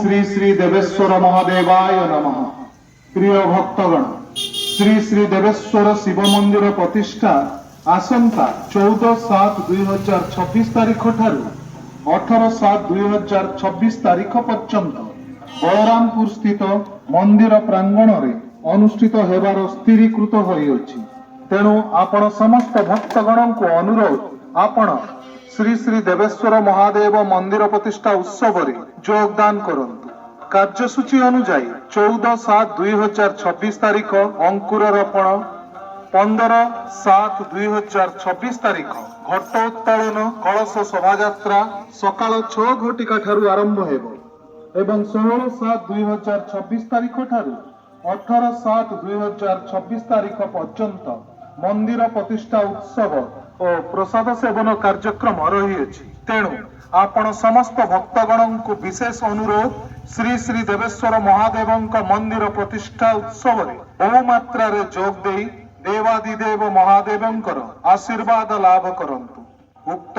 শ্রী শ্রী দেবেশ্বর মহাদেবায় নমঃ। প্রিয় ভক্তগণ, শ্রী শ্রী দেবেশ্বর শিব মন্দির প্রতিষ্ঠা আসন্তা 14/7/2026 তারিখ ঠাରୁ 18/7/2026 তারিখ পর্যন্ত বଳରାମପୁର ସ୍ଥିତ ମନ୍ଦିର ପ୍ରାଙ୍ଗଣରେ ଅନୁଷ୍ଠିତ ହେବାର ସ୍ଥିରୀକୃତ ହୋଇଅଛି। ତେଣୁ ଆପଣ ସମସ୍ତ ଭକ୍ତଗଣଙ୍କୁ ଅନୁରୋଧ, ଆପଣ ଶ୍ରୀ ଶ୍ରୀ ଦେବେଶ୍ୱର ମହାଦେବ ମନ୍ଦିର ପ୍ରତିଷ୍ଠା ଉତ୍ସବରେ ଯୋଗଦାନ କରନ୍ତୁ। କାର୍ଯ୍ୟସୂଚୀ ଅନୁଯାୟୀ 14/7/2026 ତାରିଖ ଅଙ୍କୁର ରୋପଣ, 15/7/2026 ତାରିଖ ଘଟ ଉତ୍ତୋଳନ କଳସ ଶୋଭାଯାତ୍ରା ସକାଳ 6 ଘଟିକା ଠାରୁ ଆରମ୍ଭ ହେବ ଏବଂ 16/7/2026 ତାରିଖ ଠାରୁ 18/7/2026 ତାରିଖ ପର୍ଯ୍ୟନ୍ତ ମନ୍ଦିର ପ୍ରତିଷ୍ଠା ଉତ୍ସବ ଓ ପ୍ରସାଦ ସେବନ କାର୍ଯ୍ୟକ୍ରମ ରହିଅଛି। ତେଣୁ ଆପଣ ସମସ୍ତ ଭକ୍ତଗଣଙ୍କୁ ବିଶେଷ ଅନୁରୋଧ, ଶ୍ରୀ ଶ୍ରୀ ଦେବେଶ୍ୱର ମହାଦେବଙ୍କ ମନ୍ଦିର ପ୍ରତିଷ୍ଠା ଉତ୍ସବରେ ବହୁ ମାତ୍ରାରେ ଯୋଗ ଦେଇ ଦେବାଦିଦେବ ମହାଦେବଙ୍କର ଆଶୀର୍ବାଦ ଲାଭ କରନ୍ତୁ। ଉକ୍ତ